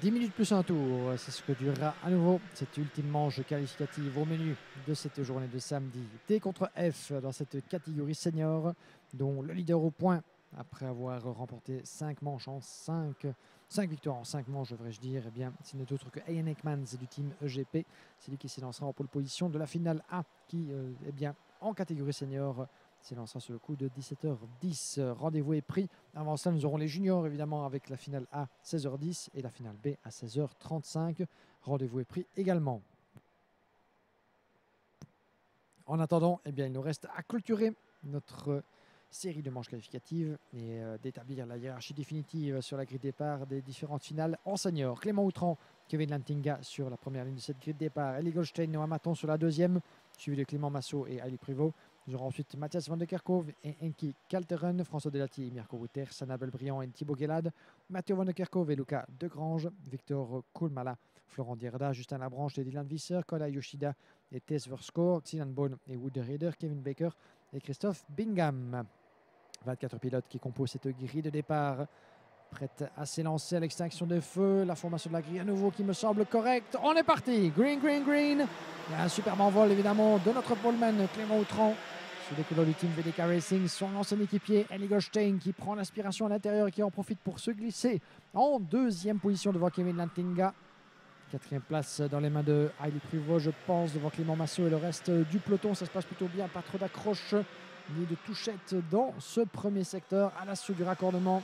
10 minutes plus un tour, c'est ce que durera à nouveau cette ultime manche qualificative au menu de cette journée de samedi. T contre F dans cette catégorie senior, dont le leader au point, après avoir remporté 5 manches en 5 victoires en 5 manches, devrais-je dire, eh bien, ce n'est autre que Ian Ekmans du team EGP. C'est lui qui s'élancera en pole position de la finale A, qui, eh bien, en catégorie senior, s'élancera sur le coup de 17h10. Rendez-vous est pris. Avant ça, nous aurons les juniors, évidemment, avec la finale A 16h10 et la finale B à 16h35. Rendez-vous est pris également. En attendant, eh bien, il nous reste à clôturer notre série de manches qualificatives et d'établir la hiérarchie définitive sur la grille de départ des différentes finales en senior. Clément Outran, Kevin Lantinga sur la première ligne de cette grille de départ. Ellie Goldstein, Noah Maton sur la deuxième, suivi de Clément Massot et Ali Privot. Nous aurons ensuite Mathias van de Kerkhove et Enki Kalteren, François Delati et Mirko Rutter, Sanabel Briand et Thibaut Guélade, Mathieu van de Kerkhove et Lucas Degrange, Victor Koulmala, Florent Dierda, Justin Labranche et Dylan Visser, Kola Yoshida et Tess Verskor, Xinan Bone et Wood Reader, Kevin Baker et Christophe Bingham. 24 pilotes qui composent cette grille de départ, prête à s'élancer à l'extinction des feux. La formation de la grille à nouveau qui me semble correcte. On est parti. Green, green, green. Il y a un superbe envol évidemment de notre poleman Clément Outran sous les couleurs du team VDK Racing. Son ancien équipier Ellie Goldstein qui prend l'aspiration à l'intérieur et qui en profite pour se glisser en deuxième position devant Kevin Lantinga. Quatrième place dans les mains de Heidi Privot, je pense, devant Clément Massot et le reste du peloton. Ça se passe plutôt bien, pas trop d'accroche ni de touchette dans ce premier secteur à l'assaut du raccordement.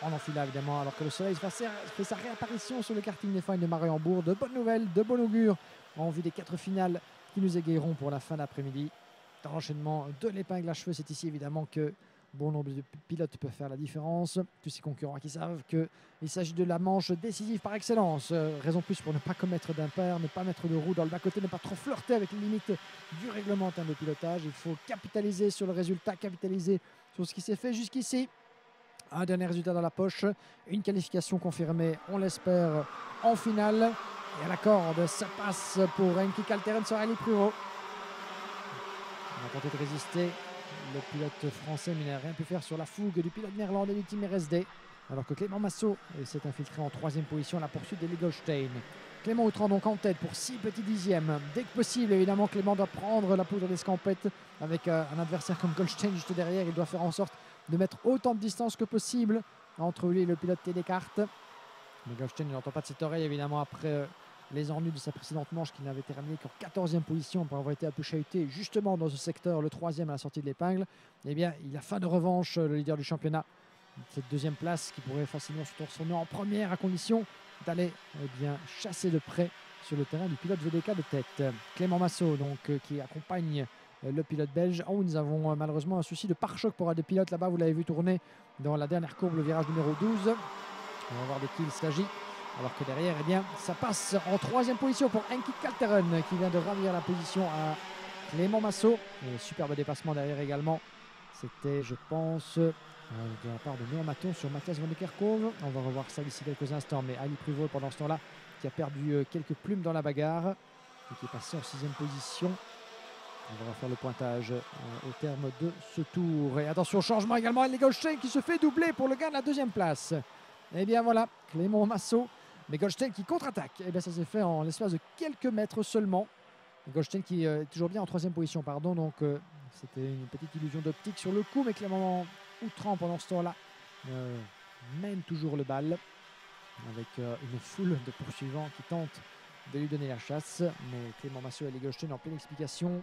En enfila évidemment, alors que le soleil fait sa réapparition sur le karting des Fines de Mariembourg. De bonnes nouvelles, de bon augure en vue des 4 finales qui nous égayeront pour la fin d'après-midi. Dans l'enchaînement de l'épingle à cheveux, c'est ici évidemment que bon nombre de pilotes peuvent faire la différence. Tous ces concurrents qui savent qu'il s'agit de la manche décisive par excellence. Raison plus pour ne pas commettre d'impair, ne pas mettre de roue dans le bas-côté, ne pas trop flirter avec les limites du règlement en termes de pilotage. Il faut capitaliser sur le résultat, capitaliser sur ce qui s'est fait jusqu'ici. Un dernier résultat dans la poche, une qualification confirmée, on l'espère, en finale. Et à la corde, ça passe pour Enki Kalteren sur Ali Privot. On a tenté de résister. Le pilote français, mais n'a rien pu faire sur la fougue du pilote néerlandais du team RSD. Alors que Clément Massot s'est infiltré en 3e position à la poursuite d'Ellie Goldstein. Clément Outran donc en tête pour 6 petits dixièmes. Dès que possible, évidemment, Clément doit prendre la poudre d'escampette avec un adversaire comme Goldstein juste derrière. Il doit faire en sorte de mettre autant de distance que possible entre lui et le pilote Télécarte. Mais Goldstein n'entend pas de cette oreille, évidemment, après les ennuis de sa précédente manche qui n'avait terminé qu'en 14e position pour avoir été un peu chahuté justement dans ce secteur, le 3e à la sortie de l'épingle. Eh bien, il a faim de revanche, le leader du championnat. Cette 2e place qui pourrait facilement se transformer en première à condition d'aller bien chasser de près sur le terrain du pilote VDK de tête. Clément Massot donc qui accompagne le pilote belge. Oh, nous avons malheureusement un souci de pare-choc pour un des pilotes là-bas, vous l'avez vu tourner dans la dernière courbe, le virage numéro 12. On va voir de qui il s'agit. Alors que derrière, eh bien, ça passe en 3e position pour Enki Kalteren qui vient de ravir la position à Clément Massot. Et superbe dépassement derrière également. C'était, je pense, de la part de Noah Maton sur Mathias van de Kerkhove. On va revoir ça d'ici quelques instants. Mais Ali Privot, pendant ce temps-là, qui a perdu quelques plumes dans la bagarre et qui est passé en 6e position. On va refaire le pointage au terme de ce tour. Et attention, changement également. Ellie Goldstein qui se fait doubler pour le gain de la 2e place. Et bien voilà, Clément Massot. Mais Goldstein qui contre-attaque, et bien ça s'est fait en l'espace de quelques mètres seulement. Goldstein qui est toujours bien en 3e position, pardon. Donc c'était une petite illusion d'optique sur le coup, mais Clément Outran pendant ce temps-là mène toujours le bal avec une foule de poursuivants qui tentent de lui donner la chasse. Mais Clément Massot et Ellie Goldstein en pleine explication.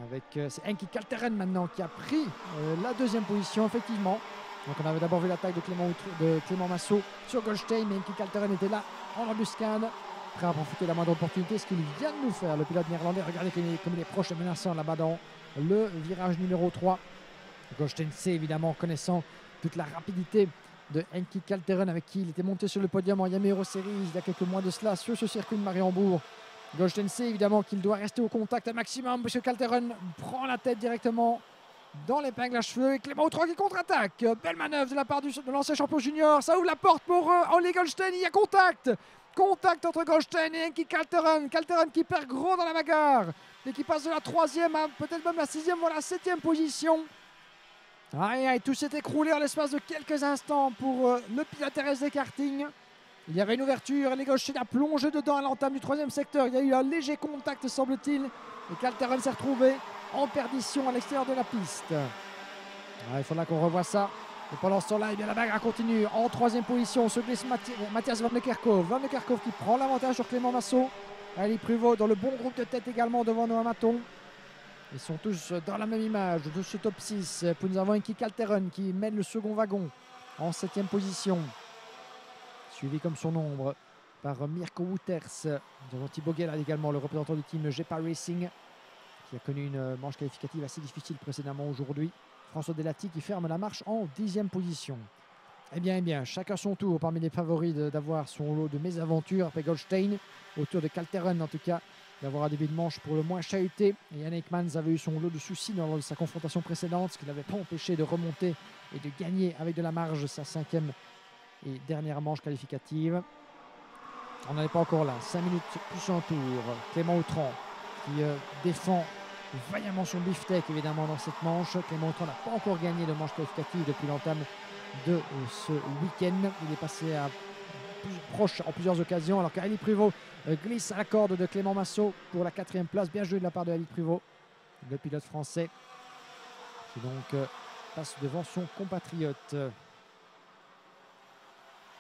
Avec c'est Enki Kalteren maintenant qui a pris la 2e position, effectivement. Donc on avait d'abord vu l'attaque de Clément Massot sur Goldstein, mais Enki Kalteren était là en embuscade, prêt à profiter de la moindre opportunité, ce qu'il vient de nous faire, le pilote néerlandais. Regardez comme il est proche et menaçant là-bas dans le virage numéro 3. Goldstein sait évidemment, connaissant toute la rapidité de Enki Kalteren avec qui il était monté sur le podium en Yamaha Euro Series il y a quelques mois de cela sur ce circuit de Mariembourg. Goldstein sait évidemment qu'il doit rester au contact un maximum parce que Kalteren prend la tête directement dans l'épingle à cheveux et Clément Outran qui contre-attaque. Belle manœuvre de la part de l'ancien champion junior. Ça ouvre la porte pour Ellie Goldstein. Il y a contact. Contact entre Goldstein et Enki Kalteren. Kalteren qui perd gros dans la bagarre et qui passe de la 3e à peut-être même la 6e, voire la 7e position. Aïe aïe, tout s'est écroulé en l'espace de quelques instants pour le pilote RSD Karting. Il y avait une ouverture, les Gauchers a plongé dedans à l'entame du troisième secteur. Il y a eu un léger contact, semble-t-il. Et Calteren s'est retrouvé en perdition à l'extérieur de la piste. Il faudra qu'on revoie ça. Et pendant ce temps-là, la bagarre continue. En troisième position se glisse Mathias Van de Kerkhove. Van de Kerkhove qui prend l'avantage sur Clément Massot. Ali Pruvot dans le bon groupe de tête également devant Noah Maton. Ils sont tous dans la même image de ce top 6. Puis nous avons Enki Calteren qui mène le second wagon en 7e position. Suivi comme son ombre par Mirko Wouters. Nous avons Thibaut Guelad également, le représentant du team GEPA Racing, qui a connu une manche qualificative assez difficile précédemment aujourd'hui. François Delati qui ferme la marche en 10e position. Eh bien, chacun son tour parmi les favoris d'avoir son lot de mésaventures. Après Goldstein, autour de Calteren en tout cas, d'avoir un début de manche pour le moins chahuté. Et Yannick Mans avait eu son lot de soucis dans sa confrontation précédente, ce qui ne l'avait pas empêché de remonter et de gagner avec de la marge sa 5e et dernière manche qualificative. On n'en est pas encore là. 5 minutes plus un tour. Clément Autran qui défend vaillamment son beefsteak évidemment dans cette manche. Clément Autran n'a pas encore gagné de manche qualificative depuis l'entame de ce week-end. Il est passé à proche en plusieurs occasions, alors qu'Ali Pruvot glisse à la corde de Clément Massot pour la 4e place. Bien joué de la part de Ali Pruvot, le pilote français, qui donc passe devant son compatriote.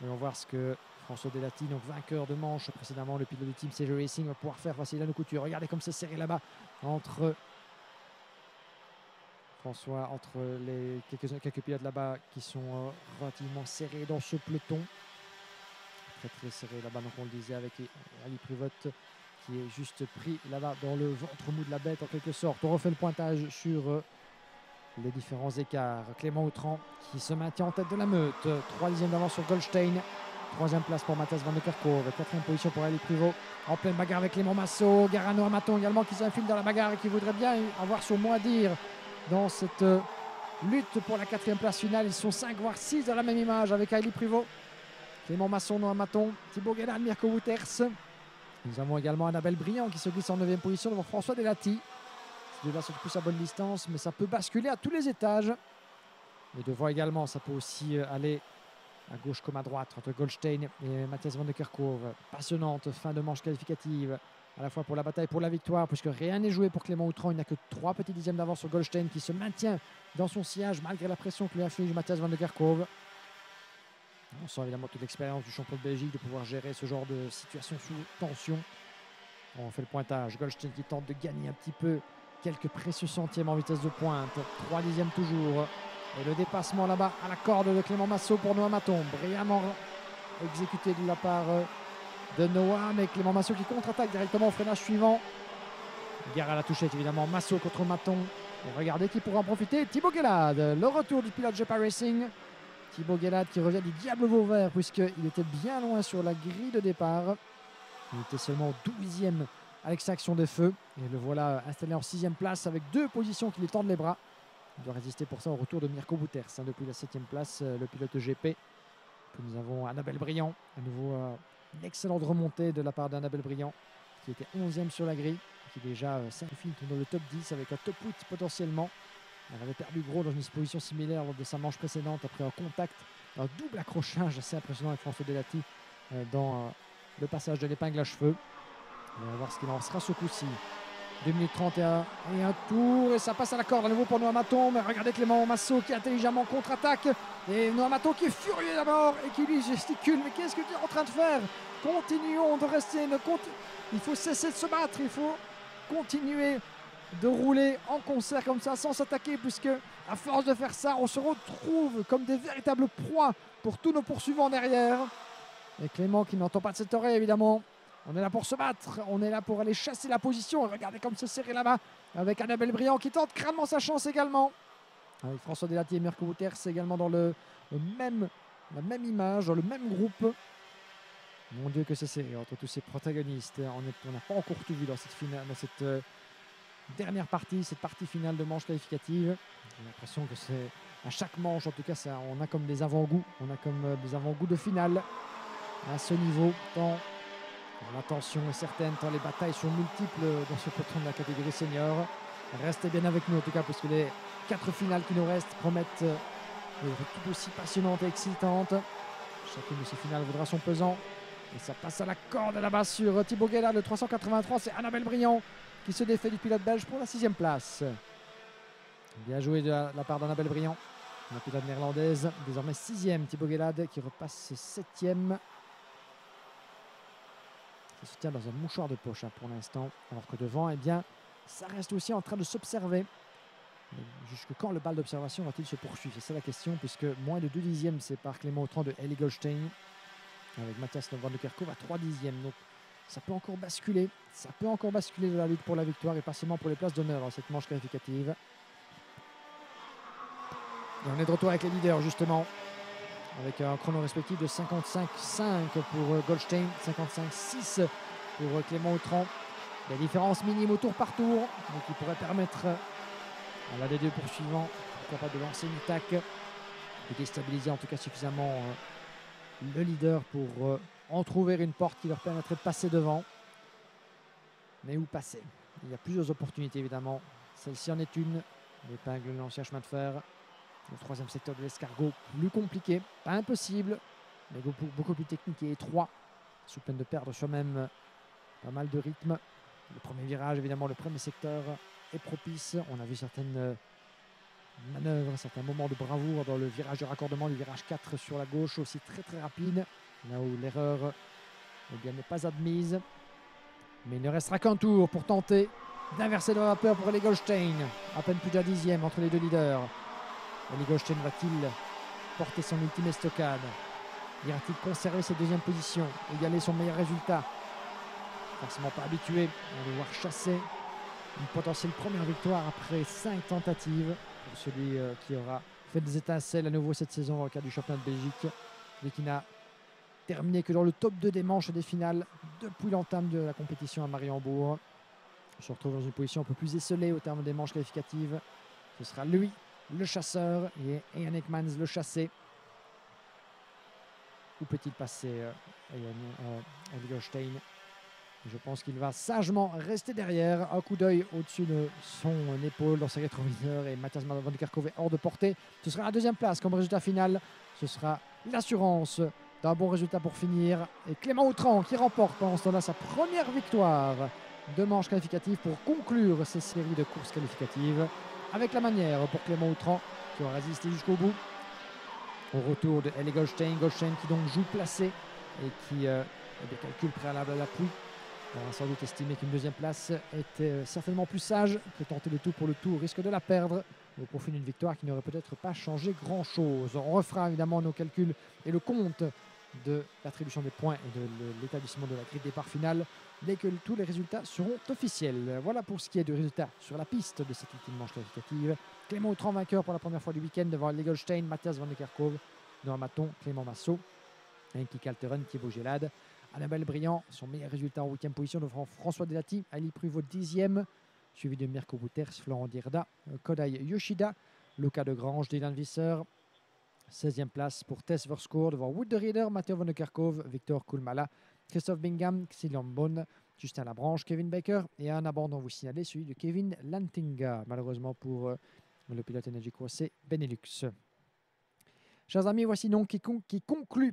On va voir ce que François Delati, donc vainqueur de manche précédemment, le pilote du team CG Racing, va pouvoir faire face à Ilan Couture. Regardez comme c'est serré là-bas entre François, entre les quelques pilotes là-bas qui sont relativement serrés dans ce peloton. Très serré là-bas, donc on le disait avec Ali Pruvot qui est juste pris là-bas dans le ventre mou de la bête en quelque sorte. On refait le pointage sur les différents écarts. Clément Autran qui se maintient en tête de la meute. 3 dixièmes d'avance sur Goldstein. 3e place pour Mathias Van de Kerkhove. 4e position pour Ali Pruvot. En pleine bagarre avec Clément Massot. Garano Amaton également qui s'infile dans la bagarre et qui voudrait bien avoir son mot à dire dans cette lutte pour la 4e place finale. Ils sont 5 voire 6 dans la même image avec Ali Pruvot, Clément Massot, Noah Maton, Thibaut Guelad, Mirko Wouters. Nous avons également Annabelle Briand qui se glisse en 9e position devant François Delati. Ces deux-là sont plus à bonne distance, mais ça peut basculer à tous les étages. Et devant également, ça peut aussi aller à gauche comme à droite entre Goldstein et Mathias Van de Kerkhove. Passionnante fin de manche qualificative, à la fois pour la bataille pour la victoire, puisque rien n'est joué pour Clément Autran. Il n'a que 3 petits dixièmes d'avance sur Goldstein qui se maintient dans son sillage malgré la pression que lui inflige Mathias Van de Kerkhove. On sent évidemment toute l'expérience du champion de Belgique de pouvoir gérer ce genre de situation sous tension. On fait le pointage. Goldstein qui tente de gagner un petit peu quelques précieux centièmes en vitesse de pointe. 3 dixièmes toujours. Et le dépassement là-bas à la corde de Clément Massot pour Noah Maton. Brillamment exécuté de la part de Noah. Mais Clément Massot qui contre-attaque directement au freinage suivant. Guerre à la touchette évidemment. Massot contre Maton. Et regardez qui pourra en profiter. Thibaut Guelad. Le retour du pilote GEPA Racing. Thibaut Guelad qui revient du diable Vauvert puisqu'il était bien loin sur la grille de départ. Il était seulement 12e à l'extinction des feux. Et le voilà installé en 6e place avec 2 positions qui lui tendent les bras. Il doit résister pour ça au retour de Mirko Wouters depuis la 7e place, le pilote GP. Puis nous avons Annabelle Briand. À nouveau une excellente remontée de la part d'Annabelle Briand qui était 11e sur la grille, qui déjà s'infile dans le top 10 avec un top 8 potentiellement. Elle avait perdu gros dans une position similaire lors de sa manche précédente après un contact, un double accrochage assez impressionnant avec François Delati dans le passage de l'épingle à cheveux. On va voir ce qu'il en sera ce coup-ci. 2 minutes 31 et un tour et ça passe à la corde à nouveau pour Noah Maton. Mais regardez Clément Massot qui intelligemment contre-attaque et Noah Maton qui est furieux d'abord et qui lui gesticule. Mais qu'est-ce que tu es en train de faire? Continuons de rester, il faut cesser de se battre, il faut continuer de rouler en concert comme ça sans s'attaquer, puisque à force de faire ça on se retrouve comme des véritables proies pour tous nos poursuivants derrière. Et Clément qui n'entend pas de cette oreille évidemment. On est là pour se battre, on est là pour aller chasser la position. Regardez comme c'est serré là-bas avec Annabelle Briand qui tente crânement sa chance également, avec François Delati et Mirko Wouters également dans la même image, dans le même groupe. Mon Dieu que c'est serré entre tous ces protagonistes. On n'a pas encore tout vu dans cette finale, dans cette dernière partie, cette partie finale de manche qualificative. J'ai l'impression que c'est à chaque manche, en tout cas, on a comme des avant-goûts. On a comme des avant-goûts de finale à ce niveau. Tant la tension est certaine, tant les batailles sont multiples dans ce peloton de la catégorie senior. Restez bien avec nous en tout cas, parce que les 4 finales qui nous restent promettent d'être tout aussi passionnantes et excitantes. Chacune de ces finales vaudra son pesant. Et ça passe à la corde là-bas sur Thibaut Guélade, le 383. C'est Annabelle Briand qui se défait du pilote belge pour la 6e place. Bien joué de la part d'Annabelle Briand, la pilote néerlandaise. Désormais 6e, Thibaut Guélade qui repasse 7e. Ça se tient dans un mouchoir de poche pour l'instant. Alors que devant, eh bien, ça reste aussi en train de s'observer. Jusque quand le bal d'observation va-t-il se poursuivre? C'est ça la question, puisque moins de 2 dixièmes sépare Clément Autran de Ellie Goldstein, avec Matthias Van de Kerkhove à 3 dixièmes. Donc ça peut encore basculer. Ça peut encore basculer de la lutte pour la victoire et pas seulement pour les places d'honneur dans cette manche qualificative. Et on est de retour avec les leaders justement, avec un chrono respectif de 55,5 pour Goldstein, 55,6 pour Clément Autran. Des différences minimes au tour par tour, donc qui pourraient permettre à l'un des deux poursuivants, pourquoi pas, de lancer une attaque, de déstabiliser en tout cas suffisamment le leader pour entrouvrir une porte qui leur permettrait de passer devant. Mais où passer? Il y a plusieurs opportunités évidemment. Celle-ci en est une. L'épingle de l'ancien chemin de fer. Le 3e secteur de l'escargot, plus compliqué, pas impossible, mais beaucoup plus technique et étroit, sous peine de perdre soi-même pas mal de rythme. Le premier virage, évidemment, le premier secteur est propice. On a vu certaines manœuvres, certains moments de bravoure dans le virage de raccordement, le virage 4 sur la gauche, aussi très très rapide, là où l'erreur n'est pas admise. Mais il ne restera qu'un tour pour tenter d'inverser la vapeur pour Ellie Goldstein. À peine plus d'un dixième entre les deux leaders. Ellie Goldstein va-t-il porter son ultime estocade? Ira-t-il conserver ses deuxièmes positions, égaler son meilleur résultat? Forcément pas habitué à le voir chasser une potentielle première victoire après 5 tentatives pour celui qui aura fait des étincelles à nouveau cette saison dans le cadre du championnat de Belgique, mais qui n'a terminé que dans le top 2 des manches des finales depuis l'entame de la compétition à Mariembourg. Il se retrouve dans une position un peu plus esselée au terme des manches qualificatives. Ce sera lui le chasseur et Ian Ekmans le chassé. Où peut-il passer Ellie Goldstein? Je pense qu'il va sagement rester derrière. Un coup d'œil au-dessus de son épaule dans ses rétroviseurs et Matthias Van de Kerkhove est hors de portée. Ce sera la 2e place comme résultat final. Ce sera l'assurance d'un bon résultat pour finir. Et Clément Autran qui remporte pendant ce temps-là sa première victoire de manche qualificative pour conclure ces séries de courses qualificatives avec la manière pour Clément Autran qui aura résisté jusqu'au bout. Au retour de Ellie Goldstein, Goldstein qui donc joue placé et qui a des calculs préalables à l'appui. On a sans doute estimé qu'une 2e place était certainement plus sage que tenter le tout pour le tout au risque de la perdre au profit d'une victoire qui n'aurait peut-être pas changé grand-chose. On refera évidemment nos calculs et le compte de l'attribution des points et de l'établissement de la grille de départ finale dès que tous les résultats seront officiels. Voilà pour ce qui est du résultat sur la piste de cette ultime manche qualificative. Clément Autran vainqueur pour la première fois du week-end devant Ellie Goldstein, Matthias Van de Kerkhove, Noah Maton, Clément Massot, Henki Kalteren, Thibaut Guélade. Annabelle Briand, son meilleur résultat en 8e position devant François Delati, Ali Pruvot 10e, suivi de Mirko Bouters, Florent Dirda, Kodai Yoshida, Luca de Grange, Dylan Visser. 16e place pour Tess Verskoor devant Wood de Rieder, Matteo Van de Kerkhove, Victor Koulmala, Christophe Bingham, Xilian Bonne, Justin Labranche, Kevin Baker et un abandon, vous signalez, celui de Kevin Lantinga, malheureusement pour le pilote Energy Crossé Benelux. Chers amis, voici donc qui conclut